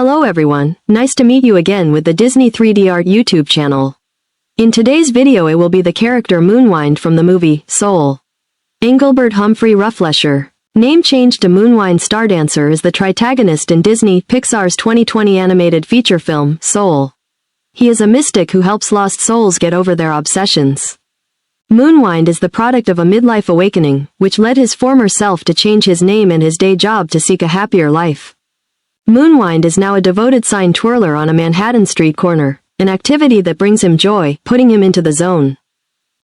Hello everyone, nice to meet you again with the Disney 3D Art YouTube channel. In today's video it will be the character Moonwind from the movie Soul. Engelbert Humphrey Rufflesher, name changed to Moonwind Stardancer, is the tritagonist in Disney Pixar's 2020 animated feature film Soul. He is a mystic who helps lost souls get over their obsessions. Moonwind is the product of a midlife awakening, which led his former self to change his name and his day job to seek a happier life. Moonwind is now a devoted sign twirler on a Manhattan street corner, an activity that brings him joy, putting him into the zone,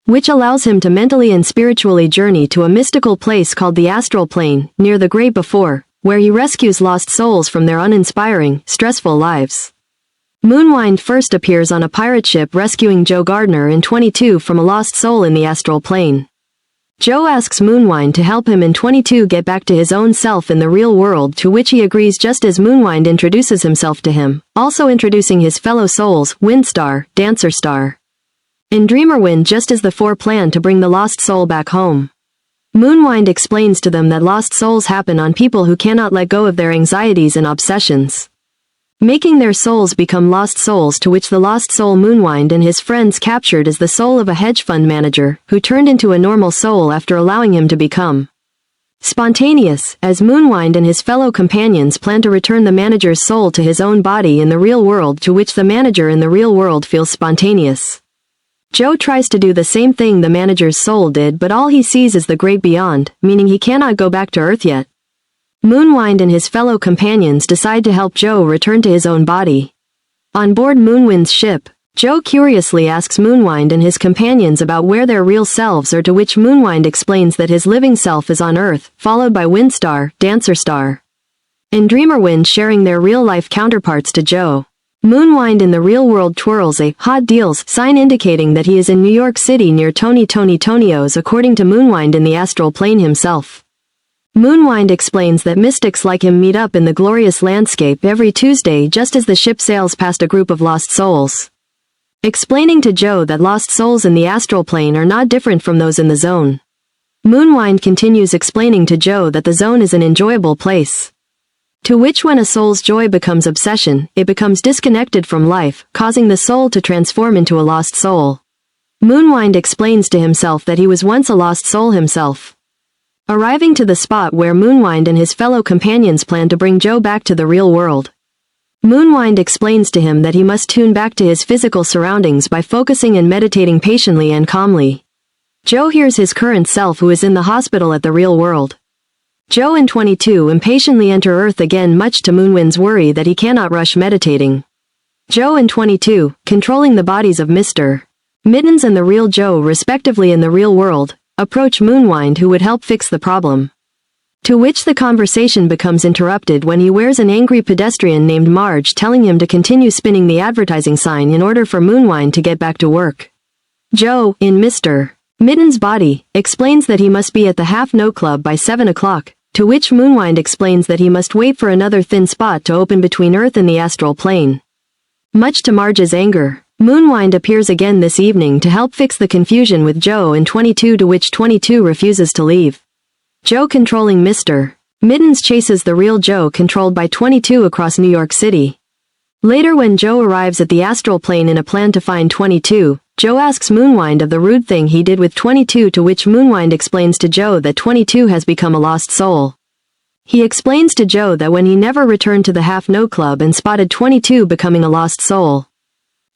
which allows him to mentally and spiritually journey to a mystical place called the astral plane, near the great before, where he rescues lost souls from their uninspiring, stressful lives. Moonwind first appears on a pirate ship rescuing Joe Gardner in 22 from a lost soul in the astral plane. Joe asks Moonwind to help him in 22 get back to his own self in the real world, to which he agrees just as Moonwind introduces himself to him, also introducing his fellow souls, Windstar, Dancerstar, and Dreamerwind, just as the four plan to bring the lost soul back home. Moonwind explains to them that lost souls happen on people who cannot let go of their anxieties and obsessions, making their souls become lost souls, to which the lost soul Moonwind and his friends captured is the soul of a hedge fund manager, who turned into a normal soul after allowing him to become spontaneous, as Moonwind and his fellow companions plan to return the manager's soul to his own body in the real world, to which the manager in the real world feels spontaneous. Joe tries to do the same thing the manager's soul did, but all he sees is the great beyond, meaning he cannot go back to Earth yet. Moonwind and his fellow companions decide to help Joe return to his own body. On board Moonwind's ship, Joe curiously asks Moonwind and his companions about where their real selves are, to which Moonwind explains that his living self is on Earth, followed by Windstar, Dancerstar, and Dreamerwind sharing their real-life counterparts to Joe. Moonwind in the real world twirls a hot deals sign indicating that he is in New York City near Tonio's, according to Moonwind in the astral plane himself. Moonwind explains that mystics like him meet up in the glorious landscape every Tuesday just as the ship sails past a group of lost souls, explaining to Joe that lost souls in the astral plane are not different from those in the zone. Moonwind continues explaining to Joe that the zone is an enjoyable place, to which when a soul's joy becomes obsession, it becomes disconnected from life, causing the soul to transform into a lost soul. Moonwind explains to himself that he was once a lost soul himself. Arriving to the spot where Moonwind and his fellow companions plan to bring Joe back to the real world, Moonwind explains to him that he must tune back to his physical surroundings by focusing and meditating patiently and calmly. Joe hears his current self, who is in the hospital at the real world. Joe and 22 impatiently enter Earth again, much to Moonwind's worry that he cannot rush meditating. Joe and 22, controlling the bodies of Mr. Mittens and the real Joe respectively in the real world, approach Moonwind, who would help fix the problem, to which the conversation becomes interrupted when he wears an angry pedestrian named Marge telling him to continue spinning the advertising sign in order for Moonwind to get back to work. Joe, in Mr. Mittens' body, explains that he must be at the Half No Club by 7 o'clock, to which Moonwind explains that he must wait for another thin spot to open between Earth and the astral plane. Much to Marge's anger, Moonwind appears again this evening to help fix the confusion with Joe and 22, to which 22 refuses to leave. Joe controlling Mr. Mittens chases the real Joe controlled by 22 across New York City. Later, when Joe arrives at the astral plane in a plan to find 22, Joe asks Moonwind of the rude thing he did with 22, to which Moonwind explains to Joe that 22 has become a lost soul. He explains to Joe that when he never returned to the Half No Club and spotted 22 becoming a lost soul,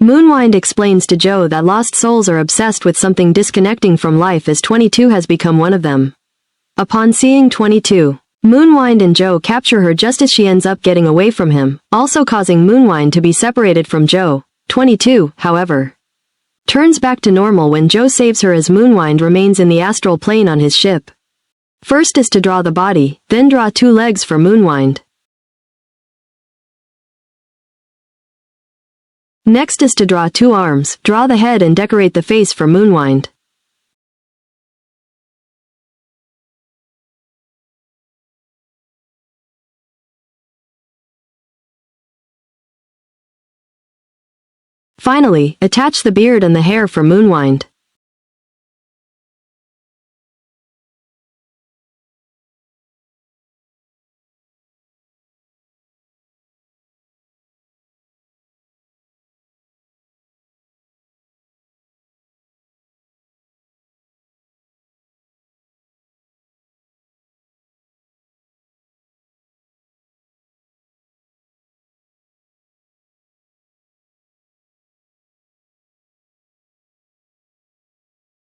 Moonwind explains to Joe that lost souls are obsessed with something disconnecting from life, as 22 has become one of them. Upon seeing 22, Moonwind and Joe capture her just as she ends up getting away from him, also causing Moonwind to be separated from Joe. 22, however, turns back to normal when Joe saves her as Moonwind remains in the astral plane on his ship. First is to draw the body, then draw 2 legs for Moonwind. Next is to draw 2 arms, draw the head and decorate the face for Moonwind. Finally, attach the beard and the hair for Moonwind.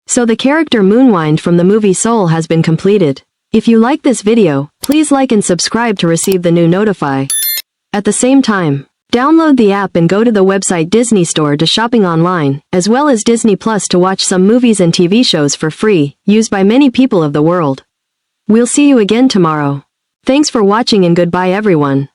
So the character Moonwind from the movie Soul has been completed. If you like this video, please like and subscribe to receive the new notify. At the same time, download the app and go to the website DisneyStore to shopping online, as well as Disney Plus to watch some movies and TV shows for free, used by many people of the world. We'll see you again tomorrow. Thanks for watching and goodbye everyone.